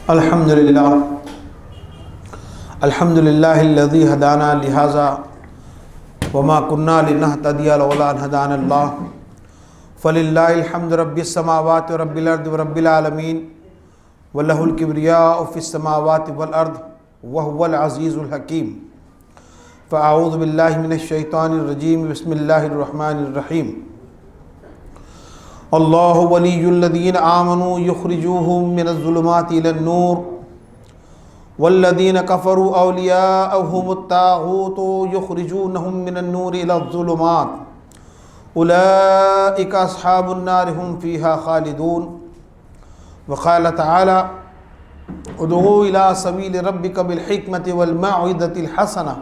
الحمدللہ الذی ہدانا لہذا وما كنا لنہتدی لولا ان ہدانا اللہ فللہ الحمد رب السماوات ورب الارض ورب العالمین ولہ الکبریاء فی السماوات والارض وہو العزیز الحکیم فاعوذ باللہ من الشیطان الرجیم بسم اللہ الرحمن الرحیم اللہ ولی الذین آمنوا یخرجوہم من الظلمات الی النور والذین کفروا اولیاءهم الطاغوت یخرجونہم من النور الی الظلمات اولئک اصحاب النار هم فیہا خالدون وقال تعالی ادعو الی سبیل ربک بالحکمۃ والموعظۃ الحسنہ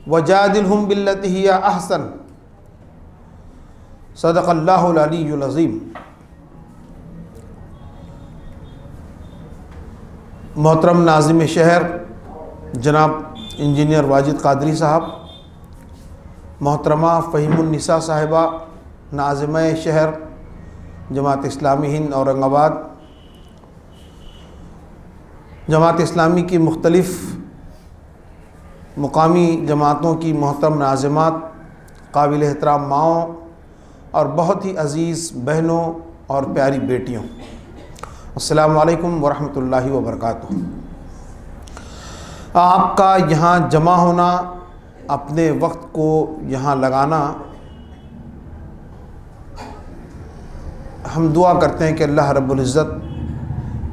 وجادلہم باللتی ہی احسن صدق اللہ العلی العظیم۔ محترم ناظم شہر جناب انجینئر واجد قادری صاحب، محترمہ فہیم النساء صاحبہ ناظمہ شہر جماعت اسلامی ہند اورنگ آباد، جماعت اسلامی کی مختلف مقامی جماعتوں کی محترم ناظمات، قابل احترام ماؤں اور بہت ہی عزیز بہنوں اور پیاری بیٹیوں، السلام علیکم ورحمۃ اللہ وبرکاتہ۔ آپ کا یہاں جمع ہونا، اپنے وقت کو یہاں لگانا، ہم دعا کرتے ہیں کہ اللہ رب العزت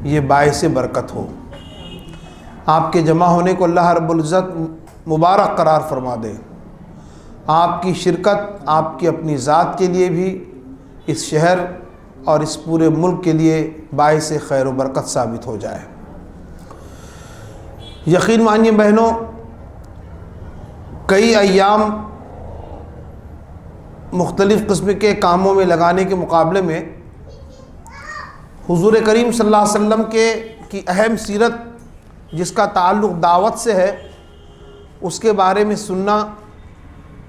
یہ باعث برکت ہو، آپ کے جمع ہونے کو اللہ رب العزت مبارک قرار فرما دے، آپ کی شرکت آپ کی اپنی ذات کے لیے بھی، اس شہر اور اس پورے ملک کے لیے باعث خیر و برکت ثابت ہو جائے۔ یقین مانیے بہنوں، کئی ایام مختلف قسم کے کاموں میں لگانے کے مقابلے میں حضور کریم صلی اللہ علیہ وسلم کی اہم سیرت جس کا تعلق دعوت سے ہے، اس کے بارے میں سننا،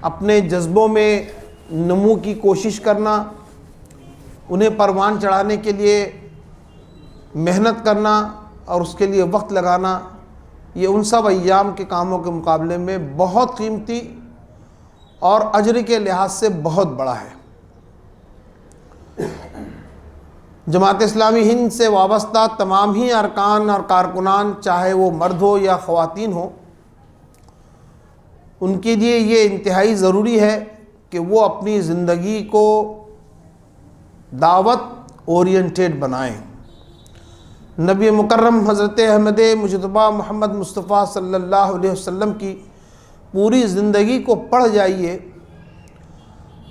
اپنے جذبوں میں نمو کی کوشش کرنا، انہیں پروان چڑھانے کے لیے محنت کرنا اور اس کے لیے وقت لگانا، یہ ان سب ایام کے کاموں کے مقابلے میں بہت قیمتی اور اجر کے لحاظ سے بہت بڑا ہے۔ جماعت اسلامی ہند سے وابستہ تمام ہی ارکان اور کارکنان، چاہے وہ مرد ہو یا خواتین ہو، ان کے لیے یہ انتہائی ضروری ہے کہ وہ اپنی زندگی کو دعوت اورینٹیڈ بنائیں۔ نبی مکرم حضرت احمد مجتبیٰ محمد مصطفیٰ صلی اللہ علیہ وسلم کی پوری زندگی کو پڑھ جائیے،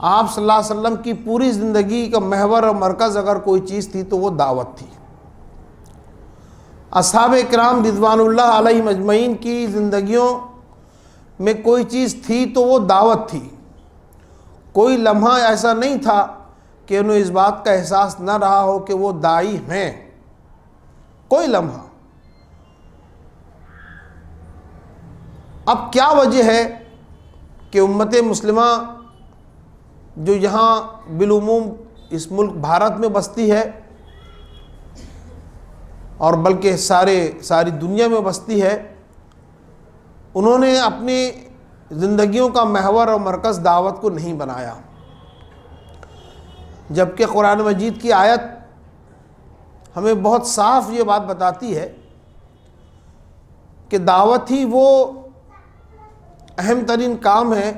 آپ صلی اللہ علیہ وسلم کی پوری زندگی کا محور اور مرکز اگر کوئی چیز تھی تو وہ دعوت تھی۔ اصحاب کرام رضوان اللہ علیہم اجمعین کی زندگیوں میں کوئی چیز تھی تو وہ دعوت تھی۔ کوئی لمحہ ایسا نہیں تھا کہ انہیں اس بات کا احساس نہ رہا ہو کہ وہ داعی ہیں، کوئی لمحہ۔ اب کیا وجہ ہے کہ امت مسلمہ جو یہاں بالعموم اس ملک بھارت میں بستی ہے اور بلکہ ساری دنیا میں بستی ہے، انہوں نے اپنی زندگیوں کا محور اور مرکز دعوت کو نہیں بنایا، جبکہ قرآن مجید کی آیت ہمیں بہت صاف یہ بات بتاتی ہے کہ دعوت ہی وہ اہم ترین کام ہے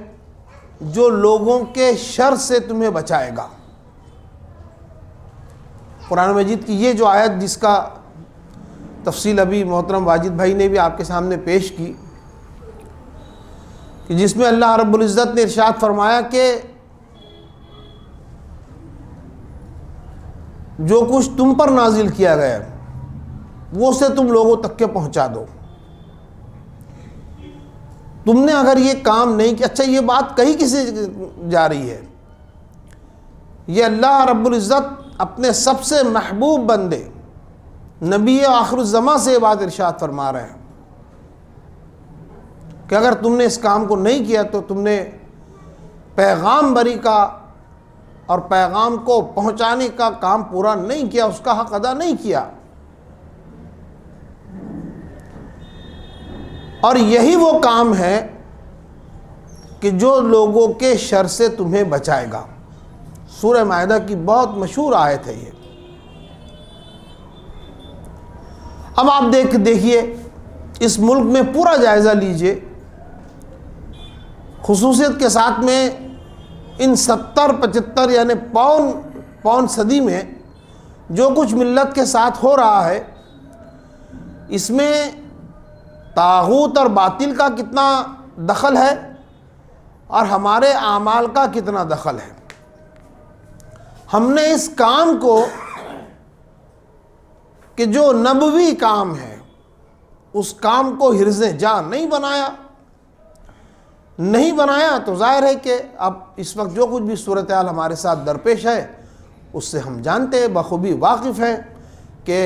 جو لوگوں کے شر سے تمہیں بچائے گا۔ قرآن مجید کی یہ جو آیت، جس کا تفصیل ابھی محترم واجد بھائی نے بھی آپ کے سامنے پیش کی، کہ جس میں اللہ رب العزت نے ارشاد فرمایا کہ جو کچھ تم پر نازل کیا گیا وہ اسے تم لوگوں تک کے پہنچا دو۔ تم نے اگر یہ کام نہیں کیا، اچھا یہ بات کہی کسے جا رہی ہے؟ یہ اللہ رب العزت اپنے سب سے محبوب بندے نبی آخر الزماں سے یہ بات ارشاد فرما رہے ہیں کہ اگر تم نے اس کام کو نہیں کیا تو تم نے پیغام بری کا اور پیغام کو پہنچانے کا کام پورا نہیں کیا، اس کا حق ادا نہیں کیا۔ اور یہی وہ کام ہے کہ جو لوگوں کے شر سے تمہیں بچائے گا۔ سورہ مائدہ کی بہت مشہور آیت ہے یہ۔ اب آپ دیکھیے اس ملک میں پورا جائزہ لیجئے، خصوصیت کے ساتھ میں ان 70-75 یعنی پون صدی میں جو کچھ ملت کے ساتھ ہو رہا ہے، اس میں طاغوت اور باطل کا کتنا دخل ہے اور ہمارے اعمال کا کتنا دخل ہے۔ ہم نے اس کام کو کہ جو نبوی کام ہے اس کام کو حرز جان نہیں بنایا تو ظاہر ہے کہ اب اس وقت جو کچھ بھی صورتحال ہمارے ساتھ درپیش ہے اس سے ہم جانتے ہیں، بخوبی واقف ہیں کہ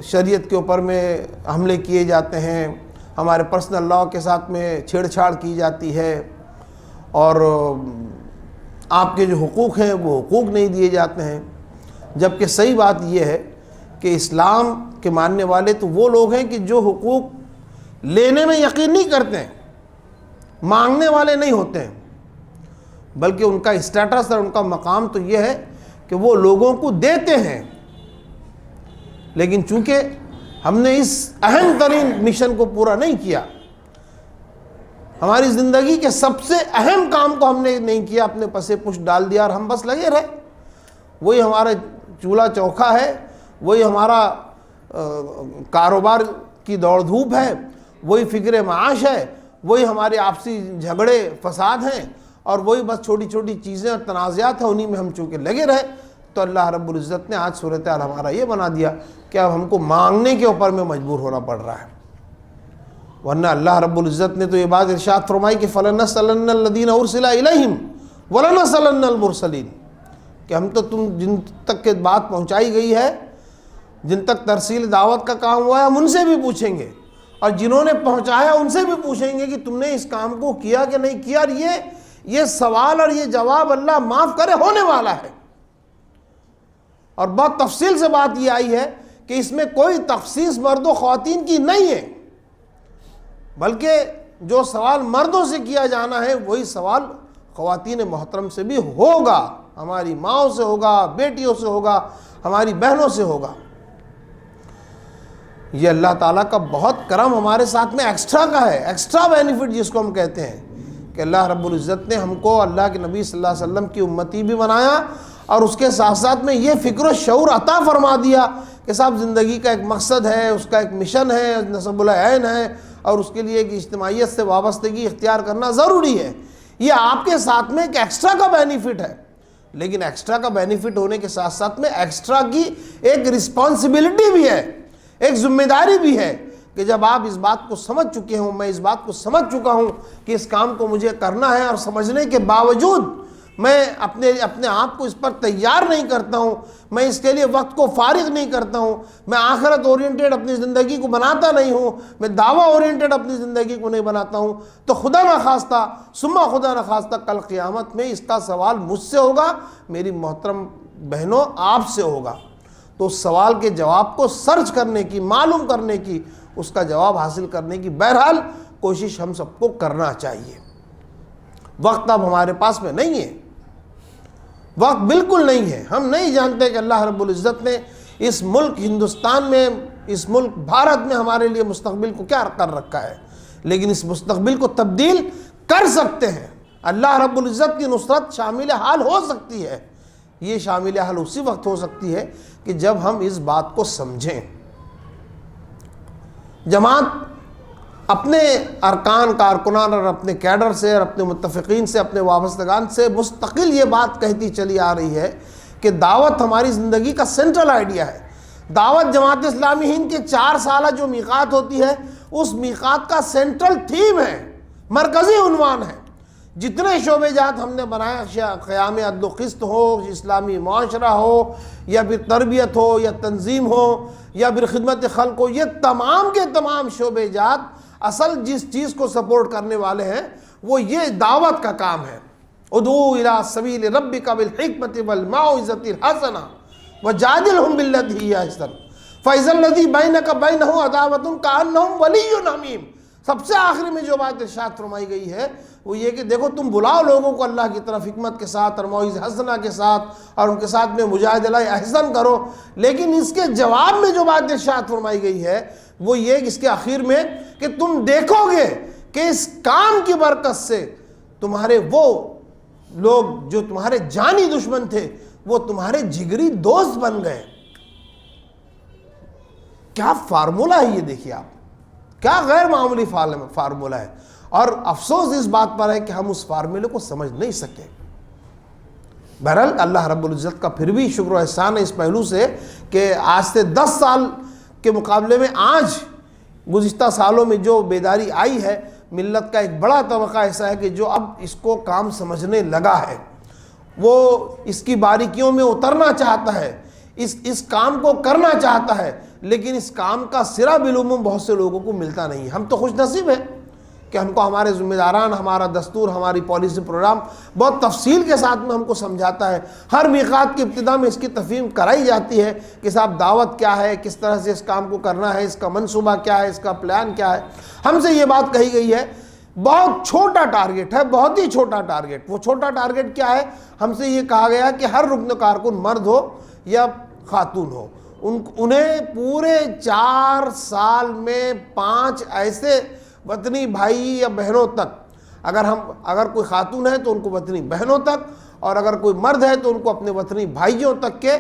شریعت کے اوپر میں حملے کیے جاتے ہیں، ہمارے پرسنل لاء کے ساتھ میں چھیڑ چھاڑ کی جاتی ہے، اور آپ کے جو حقوق ہیں وہ حقوق نہیں دیے جاتے ہیں۔ جبکہ صحیح بات یہ ہے کہ اسلام کے ماننے والے تو وہ لوگ ہیں کہ جو حقوق لینے میں یقین نہیں کرتے ہیں، مانگنے والے نہیں ہوتے ہیں، بلکہ ان کا اسٹیٹس اور ان کا مقام تو یہ ہے کہ وہ لوگوں کو دیتے ہیں۔ لیکن چونکہ ہم نے اس اہم ترین مشن کو پورا نہیں کیا، ہماری زندگی کے سب سے اہم کام کو ہم نے نہیں کیا، اپنے پسے پش ڈال دیا اور ہم بس لگے رہے، وہی ہمارا چولہا چوکھا ہے، وہی ہمارا کاروبار کی دوڑ دھوپ ہے، وہی فکر معاش ہے، وہی ہمارے آپسی جھگڑے فساد ہیں، اور وہی بس چھوٹی چھوٹی چیزیں اور تنازعات ہیں، انہی میں ہم چونکہ لگے رہے، تو اللہ رب العزت نے آج صورتحال ہمارا یہ بنا دیا کہ اب ہم کو مانگنے کے اوپر میں مجبور ہونا پڑ رہا ہے۔ ورنہ اللہ رب العزت نے تو یہ بات ارشاد فرمائی کہ فَلَنَسْأَلَنَّ الَّذِينَ أُرْسِلَ إِلَيْهِمْ وَلَنَسْأَلَنَّ الْمُرْسَلِينَ، کہ ہم تو جن تک کے بات پہنچائی گئی ہے، جن تک ترسیل دعوت کا کام ہوا ہے، ہم ان سے بھی پوچھیں گے، اور جنہوں نے پہنچایا ان سے بھی پوچھیں گے کہ تم نے اس کام کو کیا کہ نہیں کیا۔ اور یہ سوال اور یہ جواب اللہ معاف کرے ہونے والا ہے، اور بہت تفصیل سے بات یہ آئی ہے کہ اس میں کوئی تخصیص مرد و خواتین کی نہیں ہے، بلکہ جو سوال مردوں سے کیا جانا ہے وہی سوال خواتین محترم سے بھی ہوگا، ہماری ماؤں سے ہوگا، بیٹیوں سے ہوگا، ہماری بہنوں سے ہوگا۔ یہ اللہ تعالیٰ کا بہت کرم ہمارے ساتھ میں ایکسٹرا کا ہے، ایکسٹرا بینیفٹ جس کو ہم کہتے ہیں، کہ اللہ رب العزت نے ہم کو اللہ کے نبی صلی اللہ علیہ وسلم کی امتی بھی بنایا، اور اس کے ساتھ ساتھ میں یہ فکر و شعور عطا فرما دیا کہ صاحب زندگی کا ایک مقصد ہے، اس کا ایک مشن ہے، نصب العین ہے، اور اس کے لیے ایک اجتماعیت سے وابستگی اختیار کرنا ضروری ہے۔ یہ آپ کے ساتھ میں ایک ایکسٹرا کا بینیفٹ ہے، لیکن ایکسٹرا کا بینیفٹ ہونے کے ساتھ ساتھ میں ایکسٹرا کی ایک رسپانسبلٹی بھی ہے، ایک ذمہ داری بھی ہے، کہ جب آپ اس بات کو سمجھ چکے ہوں، میں اس بات کو سمجھ چکا ہوں کہ اس کام کو مجھے کرنا ہے، اور سمجھنے کے باوجود میں اپنے آپ کو اس پر تیار نہیں کرتا ہوں، میں اس کے لیے وقت کو فارغ نہیں کرتا ہوں، میں آخرت اورینٹڈ اپنی زندگی کو بناتا نہیں ہوں، میں دعویٰ اورینٹڈ اپنی زندگی کو نہیں بناتا ہوں، تو خدا نخواستہ ثم خدا نخواستہ کل قیامت میں اس کا سوال مجھ سے ہوگا، میری محترم بہنوں آپ سے ہوگا۔ تو اس سوال کے جواب کو سرچ کرنے کی، معلوم کرنے کی، اس کا جواب حاصل کرنے کی بہرحال کوشش ہم سب کو کرنا چاہیے۔ وقت اب ہمارے پاس میں نہیں ہے، وقت بالکل نہیں ہے۔ ہم نہیں جانتے کہ اللہ رب العزت نے اس ملک ہندوستان میں، اس ملک بھارت میں ہمارے لیے مستقبل کو کیا کر رکھا ہے، لیکن اس مستقبل کو تبدیل کر سکتے ہیں۔ اللہ رب العزت کی نصرت شامل حال ہو سکتی ہے۔ یہ شامل حال اسی وقت ہو سکتی ہے کہ جب ہم اس بات کو سمجھیں۔ جماعت اپنے ارکان، کارکنان اور اپنے کیڈر سے اور اپنے متفقین سے، اپنے وابستگان سے مستقل یہ بات کہتی چلی آ رہی ہے کہ دعوت ہماری زندگی کا سینٹرل آئیڈیا ہے۔ دعوت جماعت اسلامی ہند کے 4 سالہ جو میقات ہوتی ہے، اس میقات کا سینٹرل تھیم ہے، مرکزی عنوان ہے۔ جتنے شعبے جات ہم نے بنایا، قیام عدل و قسط ہو، اسلامی معاشرہ ہو، یا پھر تربیت ہو، یا تنظیم ہو، یا پھر خدمت خلق ہو، یہ تمام کے تمام شعبے جات اصل جس چیز کو سپورٹ کرنے والے ہیں وہ یہ دعوت کا کام ہے۔ ادعو الی سبیل ربک بالحکمۃ والموعظۃ الحسنہ وجادلہم باللتی ہی احسن فاذا الذی بینک بینہ عداوۃ کأنہ ولی حمیم۔ سب سے آخری میں جو بات ارشاد فرمائی گئی ہے وہ یہ کہ دیکھو تم بلاؤ لوگوں کو اللہ کی طرف حکمت کے ساتھ اور موعظہ حسنہ کے ساتھ اور ان کے ساتھ میں مجادلہ احسن کرو، لیکن اس کے جواب میں جو بات ارشاد فرمائی گئی ہے وہ یہ کہ اس کے آخر میں کہ تم دیکھو گے کہ اس کام کی برکت سے تمہارے وہ لوگ جو تمہارے جانی دشمن تھے وہ تمہارے جگری دوست بن گئے۔ کیا فارمولہ ہے یہ، دیکھیے آپ، کیا غیر معمولی فارمولہ ہے، اور افسوس اس بات پر ہے کہ ہم اس فارمولے کو سمجھ نہیں سکے۔ بہرحال اللہ رب العزت کا پھر بھی شکر و احسان ہے اس پہلو سے کہ آج سے 10 سال کے مقابلے میں آج گزشتہ سالوں میں جو بیداری آئی ہے، ملت کا ایک بڑا طبقہ ایسا ہے کہ جو اب اس کو کام سمجھنے لگا ہے، وہ اس کی باریکیوں میں اترنا چاہتا ہے، اس کام کو کرنا چاہتا ہے، لیکن اس کام کا سرا بالعموم بہت سے لوگوں کو ملتا نہیں۔ ہم تو خوش نصیب ہیں کہ ہم کو ہمارے ذمہ داران، ہمارا دستور، ہماری پالیسی پروگرام بہت تفصیل کے ساتھ میں ہم کو سمجھاتا ہے۔ ہر میقات کی ابتدا میں اس کی تفہیم کرائی جاتی ہے کہ صاحب دعوت کیا ہے، کس طرح سے اس کام کو کرنا ہے، اس کا منصوبہ کیا ہے، اس کا پلان کیا ہے۔ ہم سے یہ بات کہی گئی ہے بہت چھوٹا ٹارگٹ ہے، بہت ہی چھوٹا ٹارگٹ۔ وہ چھوٹا ٹارگٹ کیا ہے؟ ہم سے یہ کہا گیا کہ ہر رکن کارکن مرد ہو یا خاتون ہو، انہیں پورے 4 سال میں 5 ایسے وطنی بھائی یا بہنوں تک، اگر کوئی خاتون ہے تو ان کو وطنی بہنوں تک، اور اگر کوئی مرد ہے تو ان کو اپنے وطنی بھائیوں تک کے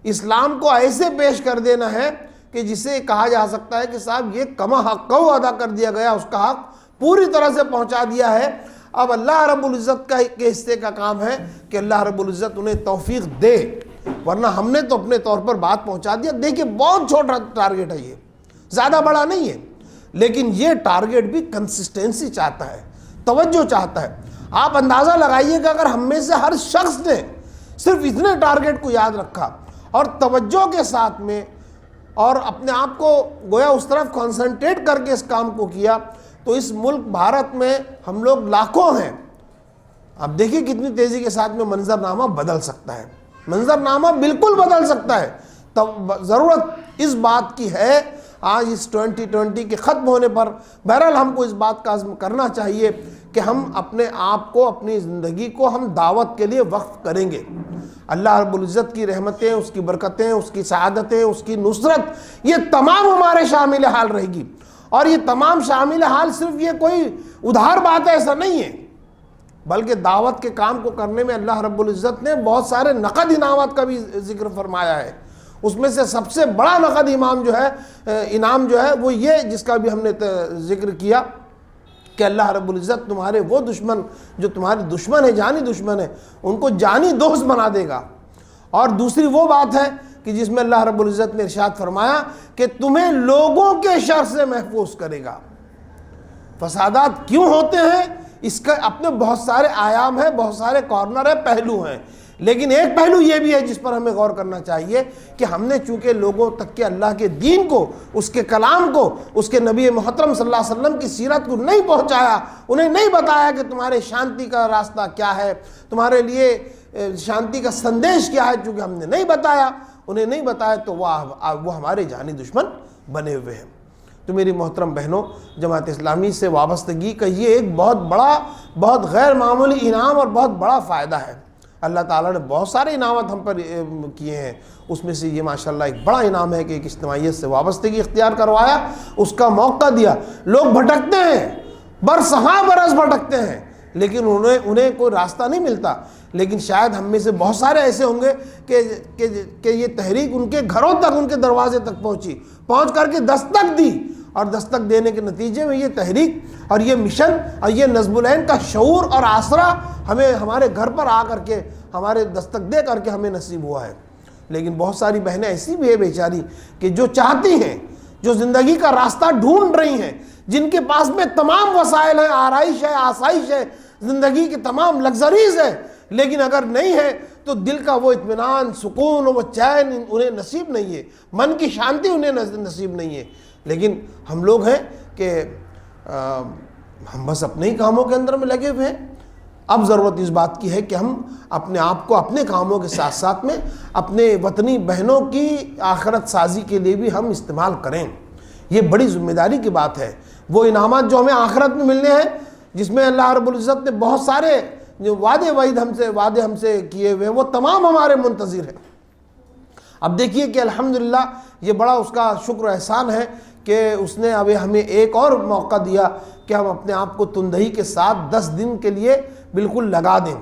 اسلام کو ایسے پیش کر دینا ہے کہ جسے کہا جا سکتا ہے کہ صاحب یہ کما حق کو ادا کر دیا گیا، اس کا حق پوری طرح سے پہنچا دیا ہے۔ اب اللہ رب العزت کے حصے کا کام ہے کہ اللہ رب العزت انہیں توفیق دے، ورنہ ہم نے تو اپنے طور پر بات پہنچا دیا۔ دیکھیں بہت چھوٹا ٹارگٹ ہے، یہ زیادہ بڑا نہیں ہے، لیکن یہ ٹارگٹ بھی کنسسٹنسی چاہتا ہے، توجہ چاہتا ہے۔ آپ اندازہ لگائیے کہ اگر ہم میں سے ہر شخص نے صرف اتنے ٹارگٹ کو یاد رکھا اور توجہ کے ساتھ میں اور اپنے آپ کو گویا اس طرف کنسنٹریٹ کر کے اس کام کو کیا، تو اس ملک بھارت میں ہم لوگ لاکھوں ہیں۔ اب دیکھیے کتنی تیزی کے ساتھ میں منظرنامہ بدل سکتا ہے، منظرنامہ بالکل بدل سکتا ہے۔ تب ضرورت اس بات کی ہے آج اس 2020 کے ختم ہونے پر، بہرحال ہم کو اس بات کا عزم کرنا چاہیے کہ ہم اپنے آپ کو، اپنی زندگی کو ہم دعوت کے لیے وقف کریں گے۔ اللہ رب العزت کی رحمتیں، اس کی برکتیں، اس کی سعادتیں، اس کی نصرت، یہ تمام ہمارے شامل حال رہے گی۔ اور یہ تمام شامل حال صرف یہ کوئی ادھار بات ہے، ایسا نہیں ہے، بلکہ دعوت کے کام کو کرنے میں اللہ رب العزت نے بہت سارے نقد انعامات کا بھی ذکر فرمایا ہے۔ اس میں سے سب سے بڑا نقد انعام جو ہے وہ یہ، جس کا بھی ہم نے ذکر کیا کہ اللہ رب العزت تمہارے وہ دشمن جو تمہارے دشمن ہیں، جانی دشمن ہیں، ان کو جانی دوست بنا دے گا۔ اور دوسری وہ بات ہے کہ جس میں اللہ رب العزت نے ارشاد فرمایا کہ تمہیں لوگوں کے شر سے محفوظ کرے گا۔ فسادات کیوں ہوتے ہیں؟ اس کا اپنے بہت سارے آیام ہیں، بہت سارے کارنر ہیں، پہلو ہیں، لیکن ایک پہلو یہ بھی ہے جس پر ہمیں غور کرنا چاہیے کہ ہم نے چونکہ لوگوں تک کے اللہ کے دین کو، اس کے کلام کو، اس کے نبی محترم صلی اللہ علیہ وسلم کی سیرت کو نہیں پہنچایا، انہیں نہیں بتایا کہ تمہارے شانتی کا راستہ کیا ہے، تمہارے لیے شانتی کا سندیش کیا ہے، چونکہ ہم نے نہیں بتایا، انہیں نہیں بتایا، تو وہ ہمارے جانی دشمن بنے ہوئے ہیں۔ تو میری محترم بہنوں، جماعت اسلامی سے وابستگی کا یہ ایک بہت بڑا، بہت غیر معمولی انعام اور بہت بڑا فائدہ ہے۔ اللہ تعالیٰ نے بہت سارے انعامات ہم پر کیے ہیں، اس میں سے یہ ماشاءاللہ ایک بڑا انعام ہے کہ ایک اجتماعیت سے وابستگی اختیار کروایا، اس کا موقع دیا۔ لوگ بھٹکتے ہیں، برسہاں برس بھٹکتے ہیں، لیکن انہیں کوئی راستہ نہیں ملتا، لیکن شاید ہم میں سے بہت سارے ایسے ہوں گے کہ یہ تحریک ان کے گھروں تک، ان کے دروازے تک پہنچ کر کے دستک دی، اور دستک دینے کے نتیجے میں یہ تحریک اور یہ مشن اور یہ نظم العین کا شعور اور آسرا ہمیں ہمارے گھر پر آ کر کے، ہمارے دستک دے کر کے ہمیں نصیب ہوا ہے۔ لیکن بہت ساری بہنیں ایسی بھی ہے بیچاری کہ جو چاہتی ہیں، جو زندگی کا راستہ ڈھونڈ رہی ہیں، جن کے پاس میں تمام وسائل ہیں، آرائش ہے، آسائش ہے، زندگی کی تمام لگژریز ہے، لیکن اگر نہیں ہے تو دل کا وہ اطمینان، سکون، وہ چین انہیں نصیب نہیں ہے، من کی شانتی انہیں نصیب نہیں ہے۔ لیکن ہم لوگ ہیں کہ ہم بس اپنے ہی کاموں کے اندر میں لگے ہوئے ہیں۔ اب ضرورت اس بات کی ہے کہ ہم اپنے آپ کو اپنے کاموں کے ساتھ ساتھ میں اپنے وطنی بہنوں کی آخرت سازی کے لیے بھی ہم استعمال کریں۔ یہ بڑی ذمہ داری کی بات ہے۔ وہ انعامات جو ہمیں آخرت میں ملنے ہیں، جس میں اللہ رب العزت نے بہت سارے جو وعدے ہم سے کیے ہوئے ہیں، وہ تمام ہمارے منتظر ہیں۔ اب دیکھیے کہ الحمدللہ یہ بڑا اس کا شکر و احسان ہے کہ اس نے اب ہمیں ایک اور موقع دیا کہ ہم اپنے آپ کو تندہی کے ساتھ 10 دن کے لیے بالکل لگا دیں،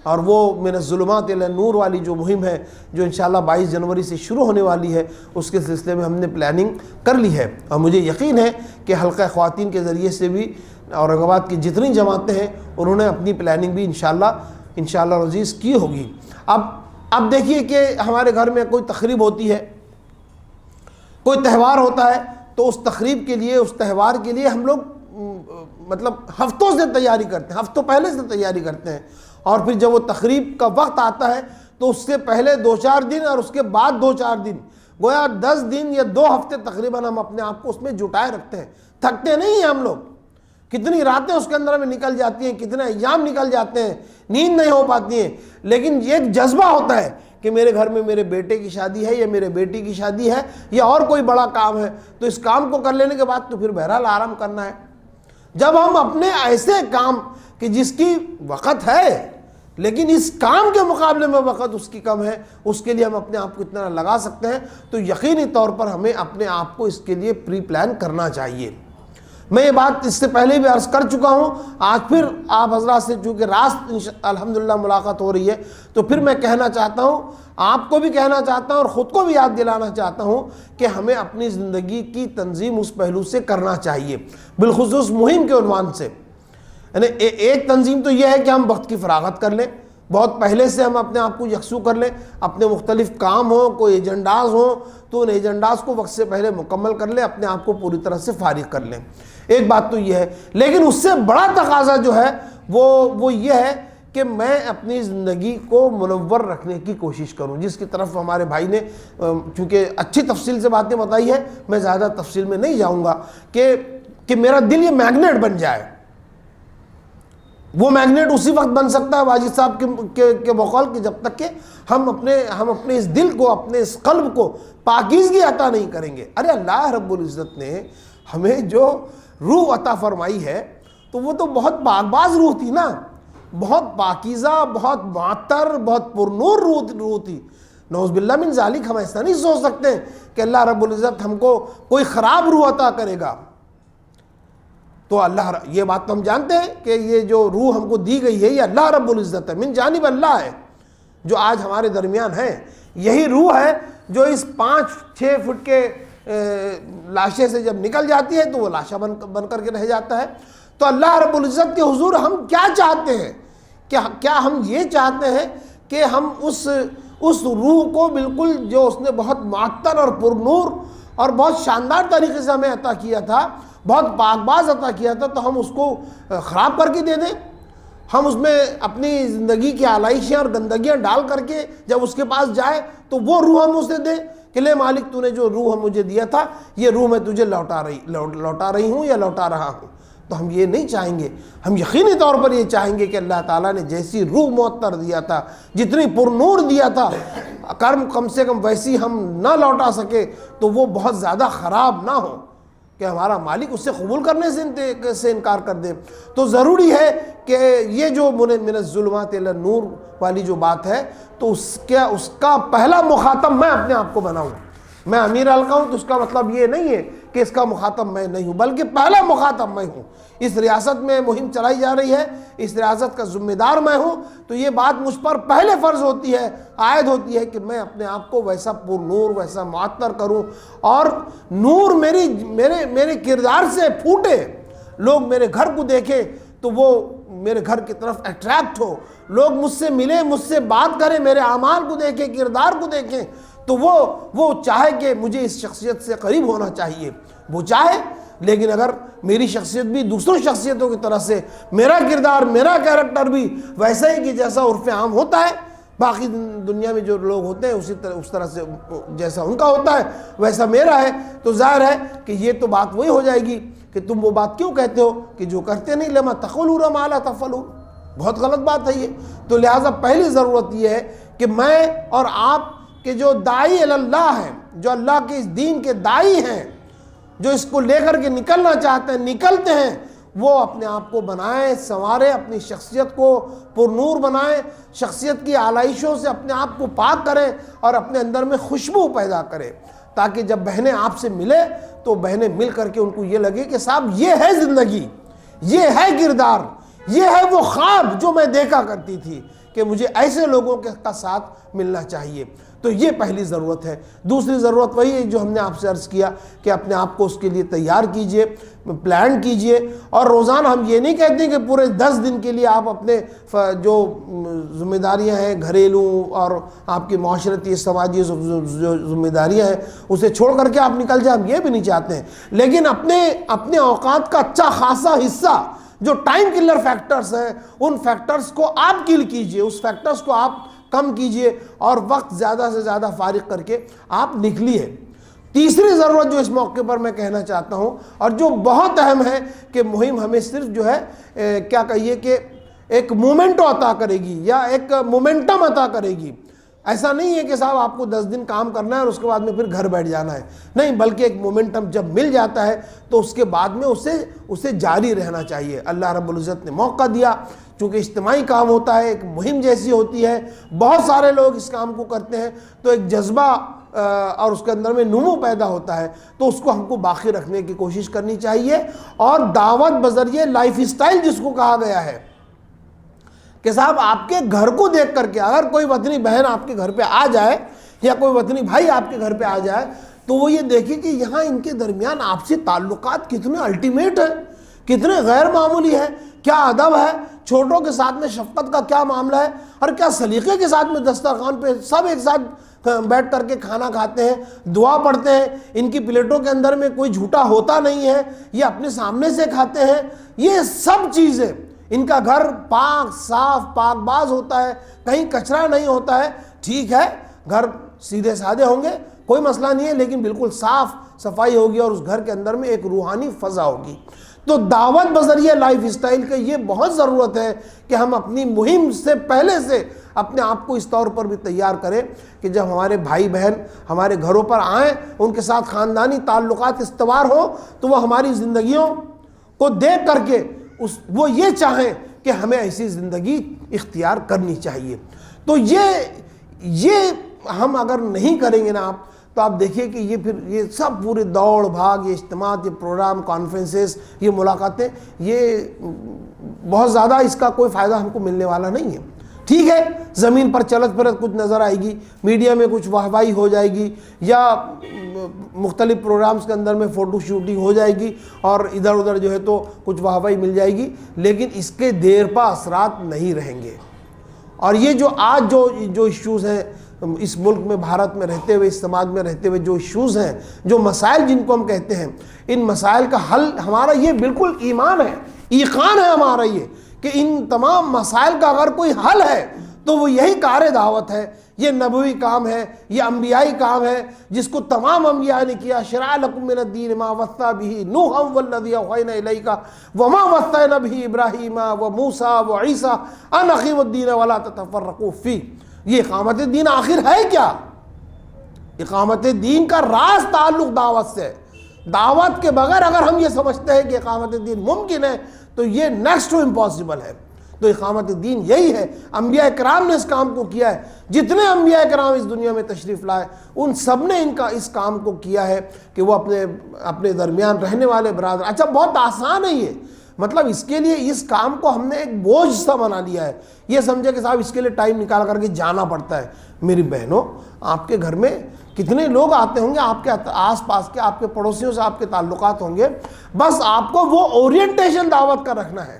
اور وہ من الظلمات الی النور والی جو مہم ہے، جو انشاءاللہ 22 جنوری سے شروع ہونے والی ہے، اس کے سلسلے میں ہم نے پلاننگ کر لی ہے، اور مجھے یقین ہے کہ حلقہ خواتین کے ذریعے سے بھی اورنگ آباد کی جتنی جماعتیں ہیں انہوں نے اپنی پلاننگ بھی انشاءاللہ عزیز کی ہوگی۔ اب دیکھیے کہ ہمارے گھر میں کوئی تقریب ہوتی ہے، کوئی تہوار ہوتا ہے، تو اس تقریب کے لیے، اس تہوار کے لیے ہم لوگ مطلب ہفتوں سے تیاری کرتے ہیں، ہفتوں پہلے سے تیاری کرتے ہیں، اور پھر جب وہ تقریب کا وقت آتا ہے تو اس سے پہلے 2-4 دن اور اس کے بعد 2-4 دن، گویا 10 دن یا 2 ہفتے تقریباً ہم اپنے آپ کو اس میں جٹائے رکھتے ہیں، تھکتے نہیں ہیں ہم لوگ۔ کتنی راتیں اس کے اندر میں نکل جاتی ہیں، کتنے ایام نکل جاتے ہیں، نیند نہیں ہو پاتی ہیں، لیکن یہ ایک جذبہ ہوتا ہے کہ میرے گھر میں میرے بیٹے کی شادی ہے یا میرے بیٹی کی شادی ہے یا اور کوئی بڑا کام ہے، تو اس کام کو کر لینے کے بعد تو پھر بہرحال آرام کرنا ہے۔ جب ہم اپنے ایسے کام کہ جس کی وقت ہے لیکن اس کام کے مقابلے میں وقت اس کی کم ہے، اس کے لیے ہم اپنے آپ کو اتنا لگا سکتے ہیں، تو یقینی طور پر ہمیں اپنے آپ کو اس کے لیے پری پلان کرنا چاہیے۔ میں یہ بات اس سے پہلے بھی عرض کر چکا ہوں، آج پھر آپ حضرات سے چونکہ راست الحمدللہ ملاقات ہو رہی ہے، تو پھر میں کہنا چاہتا ہوں، آپ کو بھی کہنا چاہتا ہوں اور خود کو بھی یاد دلانا چاہتا ہوں کہ ہمیں اپنی زندگی کی تنظیم اس پہلو سے کرنا چاہیے، بالخصوص مہم کے عنوان سے۔ یعنی ایک تنظیم تو یہ ہے کہ ہم وقت کی فراغت کر لیں، بہت پہلے سے ہم اپنے آپ کو یکسو کر لیں، اپنے مختلف کام ہوں، کوئی ایجنڈاز ہوں تو ان ایجنڈاز کو وقت سے پہلے مکمل کر لیں، اپنے آپ کو پوری طرح سے فارغ کر لیں۔ ایک بات تو یہ ہے، لیکن اس سے بڑا تقاضا جو ہے وہ یہ ہے کہ میں اپنی زندگی کو منور رکھنے کی کوشش کروں، جس کی طرف ہمارے بھائی نے چونکہ اچھی تفصیل سے باتیں بتائی ہے، میں زیادہ تفصیل میں نہیں جاؤں گا کہ میرا دل یہ میگنیٹ بن جائے۔ وہ میگنیٹ اسی وقت بن سکتا ہے واجد صاحب کے بقول کہ جب تک کہ ہم اپنے اس دل کو، اپنے اس قلب کو پاکیزگی عطا نہیں کریں گے۔ ارے اللہ رب العزت نے ہمیں جو روح عطا فرمائی ہے تو وہ تو بہت پاک باز روح تھی نا، بہت پاکیزہ، بہت معطر، بہت پرنور روح تھی۔ نعوذ باللہ من ذالک، ہم ایسا نہیں سوچ سکتے کہ اللہ رب العزت ہم کو کوئی خراب روح عطا کرے گا۔ تو یہ بات تو ہم جانتے ہیں کہ یہ جو روح ہم کو دی گئی ہے یہ اللہ رب العزت ہے، من جانب اللہ ہے، جو آج ہمارے درمیان ہے۔ یہی روح ہے جو اس 5-6 فٹ کے لاشے سے جب نکل جاتی ہے تو وہ لاشا بن کر کے رہ جاتا ہے۔ تو اللہ رب العزت کے حضور ہم کیا چاہتے ہیں؟ کیا ہم یہ چاہتے ہیں کہ ہم اس روح کو بالکل جو اس نے بہت معطر اور پرنور اور بہت شاندار طریقے سے ہمیں عطا کیا تھا، بہت پاک باز عطا کیا تھا، تو ہم اس کو خراب کر کے دے دیں؟ ہم اس میں اپنی زندگی کی آلائشیں اور گندگیاں ڈال کر کے جب اس کے پاس جائے تو وہ روح ہم اسے دیں کہ لے مالک تو نے جو روح مجھے دیا تھا یہ روح میں تجھے لوٹا رہی ہوں یا لوٹا رہا ہوں؟ تو ہم یہ نہیں چاہیں گے۔ ہم یقینی طور پر یہ چاہیں گے کہ اللہ تعالیٰ نے جیسی روح معطر دیا تھا، جتنی پرنور دیا تھا، کم سے کم ویسی ہم نہ لوٹا سکے تو وہ بہت زیادہ خراب نہ ہو کہ ہمارا مالک اس سے قبول کرنے سے انکار کر دے۔ تو ضروری ہے کہ یہ جو من الظلمات الی النور والی جو بات ہے تو اس کا پہلا مخاطب میں اپنے آپ کو بناؤں۔ میں امیر حلقہ ہوں تو اس کا مطلب یہ نہیں ہے کہ اس کا مخاطب میں نہیں ہوں، بلکہ پہلا مخاطب میں ہوں۔ اس ریاست میں مہم چلائی جا رہی ہے، اس ریاست کا ذمہ دار میں ہوں، تو یہ بات مجھ پر پہلے فرض ہوتی ہے، عائد ہوتی ہے کہ میں اپنے آپ کو ویسا پر نور، ویسا معطر کروں، اور نور میرے کردار سے پھوٹے، لوگ میرے گھر کو دیکھیں تو وہ میرے گھر کی طرف اٹریکٹ ہو، لوگ مجھ سے ملیں، مجھ سے بات کریں، میرے اعمال کو دیکھیں، کردار کو دیکھیں، تو وہ چاہے کہ مجھے اس شخصیت سے قریب ہونا چاہیے، وہ چاہے۔ لیکن اگر میری شخصیت بھی دوسروں شخصیتوں کی طرح سے، میرا کردار، میرا کیریکٹر بھی ویسا ہی کہ جیسا عرف عام ہوتا ہے، باقی دنیا میں جو لوگ ہوتے ہیں اس طرح سے جیسا ان کا ہوتا ہے ویسا میرا ہے، تو ظاہر ہے کہ یہ تو بات وہی ہو جائے گی کہ تم وہ بات کیوں کہتے ہو کہ جو کرتے نہیں، لما تقولون ما لا تفعلون، بہت غلط بات ہے یہ۔ تو لہٰذا پہلی ضرورت یہ ہے کہ میں اور آپ کہ جو داعی اللہ ہیں، جو اللہ کے اس دین کے داعی ہیں، جو اس کو لے کر کے نکلنا چاہتے ہیں نکلتے ہیں، وہ اپنے آپ کو بنائیں، سنواریں، اپنی شخصیت کو پر نور بنائیں، شخصیت کی آلائشوں سے اپنے آپ کو پاک کریں اور اپنے اندر میں خوشبو پیدا کریں، تاکہ جب بہنیں آپ سے ملے تو بہنیں مل کر کے ان کو یہ لگے کہ صاحب یہ ہے زندگی، یہ ہے کردار، یہ ہے وہ خواب جو میں دیکھا کرتی تھی کہ مجھے ایسے لوگوں کا ساتھ ملنا چاہیے۔ تو یہ پہلی ضرورت ہے۔ دوسری ضرورت وہی ہے جو ہم نے آپ سے عرض کیا کہ اپنے آپ کو اس کے لیے تیار کیجئے، پلان کیجئے، اور روزانہ ہم یہ نہیں کہتے ہیں کہ پورے 10 دن کے لیے آپ اپنے جو ذمہ داریاں ہیں گھریلو اور آپ کی معاشرتی سماجی جو ذمہ داریاں ہیں اسے چھوڑ کر کے آپ نکل جائیں، ہم یہ بھی نہیں چاہتے ہیں، لیکن اپنے اوقات کا اچھا خاصا حصہ جو ٹائم کلر فیکٹرز ہیں ان فیکٹرز کو آپ کل کیجئے، اس فیکٹرز کو آپ کم کیجئے اور وقت زیادہ سے زیادہ فارغ کر کے آپ نکلیے۔ تیسری ضرورت جو اس موقع پر میں کہنا چاہتا ہوں اور جو بہت اہم ہے کہ مہم ہمیں صرف جو ہے کیا کہیے کہ ایک مومنٹو عطا کرے گی یا ایک مومنٹم عطا کرے گی۔ ایسا نہیں ہے کہ صاحب آپ کو 10 دن کام کرنا ہے اور اس کے بعد میں پھر گھر بیٹھ جانا ہے، نہیں، بلکہ ایک مومنٹم جب مل جاتا ہے تو اس کے بعد میں اسے جاری رہنا چاہیے۔ اللہ رب العزت نے موقع دیا، چونکہ اجتماعی کام ہوتا ہے، ایک مہم جیسی ہوتی ہے، بہت سارے لوگ اس کام کو کرتے ہیں تو ایک جذبہ اور اس کے اندر میں نمو پیدا ہوتا ہے، تو اس کو ہم کو باقی رکھنے کی کوشش کرنی چاہیے۔ اور دعوت بذریعہ لائف اسٹائل جس کو کہا گیا ہے کہ صاحب آپ کے گھر کو دیکھ کر کے اگر کوئی وطنی بہن آپ کے گھر پہ آ جائے یا کوئی وطنی بھائی آپ کے گھر پہ آ جائے تو وہ یہ دیکھے کہ یہاں ان کے درمیان آپسی تعلقات کتنے الٹیمیٹ ہیں، کتنے غیر معمولی ہیں، کیا ادب ہے، چھوٹوں کے ساتھ میں شفقت کا کیا معاملہ ہے، اور کیا سلیقے کے ساتھ میں دسترخوان پہ سب ایک ساتھ بیٹھ کر کے کھانا کھاتے ہیں، دعا پڑھتے ہیں، ان کی پلیٹوں کے اندر میں کوئی جھوٹا ہوتا نہیں ہے، یہ اپنے سامنے سے کھاتے ہیں۔ یہ سب چیزیں، ان کا گھر پاک صاف پاک باز ہوتا ہے، کہیں کچرا نہیں ہوتا ہے، ٹھیک ہے گھر سیدھے سادے ہوں گے کوئی مسئلہ نہیں ہے، لیکن بالکل صاف صفائی ہوگی اور اس گھر کے اندر میں ایک روحانی فضا ہوگی۔ تو دعوت بذریعہ لائف اسٹائل کے یہ بہت ضرورت ہے کہ ہم اپنی مہم سے پہلے سے اپنے آپ کو اس طور پر بھی تیار کریں کہ جب ہمارے بھائی بہن ہمارے گھروں پر آئیں، ان کے ساتھ خاندانی تعلقات استوار ہوں تو وہ ہماری زندگیوں کو دیکھ کر کے وہ یہ چاہیں کہ ہمیں ایسی زندگی اختیار کرنی چاہیے۔ تو یہ ہم اگر نہیں کریں گے نا تو آپ دیکھیے کہ یہ سب پورے دوڑ بھاگ، یہ اجتماعات، یہ پروگرام، کانفرنسز، یہ ملاقاتیں، یہ بہت زیادہ اس کا کوئی فائدہ ہم کو ملنے والا نہیں ہے۔ ٹھیک ہے زمین پر چلت پھرت کچھ نظر آئے گی، میڈیا میں کچھ واہوائی ہو جائے گی، یا مختلف پروگرامز کے اندر میں فوٹو شوٹنگ ہو جائے گی اور ادھر ادھر جو ہے تو کچھ واہوائی مل جائے گی، لیکن اس کے دیر پا اثرات نہیں رہیں گے۔ اور یہ جو آج جو ایشوز ہیں اس ملک میں، بھارت میں رہتے ہوئے، اس سماج میں رہتے ہوئے جو ایشوز ہیں، جو مسائل جن کو ہم کہتے ہیں، ان مسائل کا حل ہمارا یہ بالکل ایمان ہے، ایقان ہے ہمارا یہ کہ ان تمام مسائل کا اگر کوئی حل ہے تو وہ یہی کار دعوت ہے، یہ نبوی کام ہے، یہ انبیائی کام ہے جس کو تمام انبیاء نے کیا۔ شرع لکم من الدین ما وصی بہ نوحا والذی اوحینا الیک وما وصینا بہ ابراہیم وموسیٰ وعیسیٰ ان اقیموا الدین ولا تتفرقوا فیہ۔ یہ اقامت دین آخر ہے کیا؟ اقامت دین کا راز تعلق دعوت سے ہے۔ دعوت کے بغیر اگر ہم یہ سمجھتے ہیں کہ اقامت دین ممکن ہے تو یہ نیکسٹ ٹو امپاسبل ہے۔ تو اقامت دین یہی ہے، انبیاء کرام نے اس کام کو کیا ہے، جتنے انبیاء کرام اس دنیا میں تشریف لائے ان سب نے اس کام کو کیا ہے کہ وہ اپنے درمیان رہنے والے برادر۔ اچھا بہت آسان ہے یہ، مطلب اس کے لیے اس کام کو ہم نے ایک بوجھ سا بنا لیا ہے، یہ سمجھے کہ صاحب اس کے لیے ٹائم نکال کر کے جانا پڑتا ہے۔ میری بہنوں، آپ کے گھر میں کتنے لوگ آتے ہوں گے، آپ کے آس پاس کے، آپ کے پڑوسیوں سے آپ کے تعلقات ہوں گے، بس آپ کو وہ اورینٹیشن دعوت کا رکھنا ہے،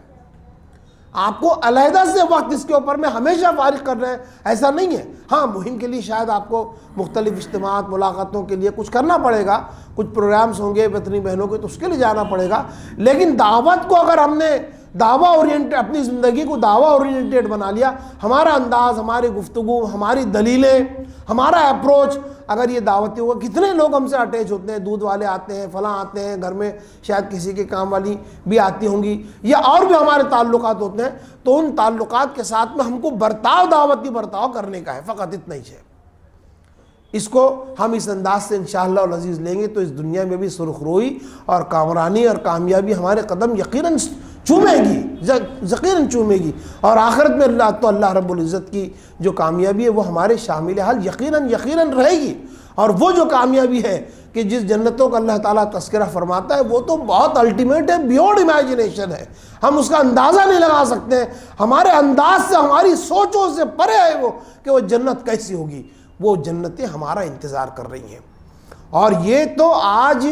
آپ کو علیحدہ سے وقت اس کے اوپر میں ہمیشہ فارغ کرنا ہے، ایسا نہیں ہے۔ ہاں مہم کے لیے شاید آپ کو مختلف اجتماعات ملاقاتوں کے لیے کچھ کرنا پڑے گا، کچھ پروگرامز ہوں گے وطنی بہنوں کے تو اس کے لیے جانا پڑے گا، لیکن دعوت کو اگر ہم نے اپنی زندگی کو دعویٰ اورینٹیڈ بنا لیا، ہمارا انداز، ہماری گفتگو، ہماری دلیلیں، ہمارا اپروچ اگر یہ دعوتی ہوگا، کتنے لوگ ہم سے اٹیچ ہوتے ہیں، دودھ والے آتے ہیں، فلاں آتے ہیں، گھر میں شاید کسی کے کام والی بھی آتی ہوں گی، یا اور بھی ہمارے تعلقات ہوتے ہیں، تو ان تعلقات کے ساتھ میں ہم کو دعوتی برتاؤ کرنے کا ہے، فقط اتنا ہی ہے۔ اس کو ہم اس انداز سے انشاءاللہ العزیز لیں گے تو اس دنیا میں بھی سرخ روئی اور کامرانی اور کامیابی ہمارے قدم یقیناً چومے گی، یقیناً چومے گی، اور آخرت میں اللہ رب العزت کی جو کامیابی ہے وہ ہمارے شامل حال یقیناً رہے گی۔ اور وہ جو کامیابی ہے کہ جس جنتوں کا اللہ تعالیٰ تذکرہ فرماتا ہے وہ تو بہت الٹیمیٹ ہے، بیونڈ امیجنیشن ہے، ہم اس کا اندازہ نہیں لگا سکتے ہیں، ہمارے انداز سے، ہماری سوچوں سے پرے ہے وہ کہ وہ جنت کیسی ہوگی۔ وہ جنتیں ہمارا انتظار کر رہی ہیں، اور یہ تو آج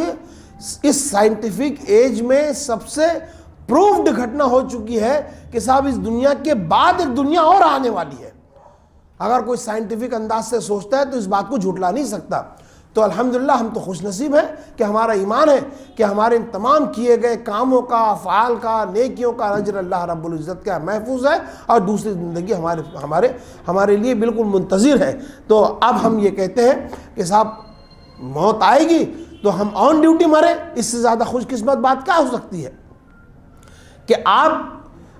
اس سائنٹیفک ایج میں سب سے پروفڈ گھٹنا ہو چکی ہے کہ صاحب اس دنیا کے بعد ایک دنیا اور آنے والی ہے۔ اگر کوئی سائنٹیفک انداز سے سوچتا ہے تو اس بات کو جھٹلا نہیں سکتا۔ تو الحمدللہ ہم تو خوش نصیب ہیں کہ ہمارا ایمان ہے کہ ہمارے ان تمام کیے گئے کاموں کا، افعال کا، نیکیوں کا اجر اللہ رب العزت کا محفوظ ہے، اور دوسری زندگی ہمارے لیے بالکل منتظر ہے۔ تو اب ہم یہ کہتے ہیں کہ صاحب موت آئے گی تو ہم آن ڈیوٹی مریں، اس سے زیادہ خوش قسمت بات کیا ہو سکتی ہے کہ آپ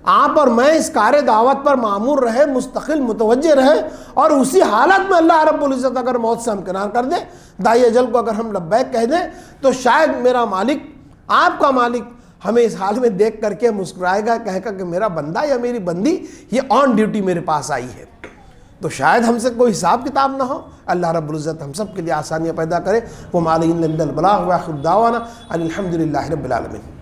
اور میں اس کار دعوت پر معمور رہے، مستقل متوجہ رہے، اور اسی حالت میں اللہ رب العزت اگر موت سے ہمکنار کر دے، دائی اجل کو اگر ہم لبیک کہہ دیں، تو شاید میرا مالک، آپ کا مالک ہمیں اس حال میں دیکھ کر کے مسکرائے گا، کہے گا کہ میرا بندہ یا میری بندی یہ آن ڈیوٹی میرے پاس آئی ہے۔ تو شاید ہم سے کوئی حساب کتاب نہ ہو۔ اللہ رب العزت ہم سب کے لیے آسانیاں پیدا کرے۔ وما علینا الا البلاغ، وآخر دعوانا ان الحمد للہ رب العالمین۔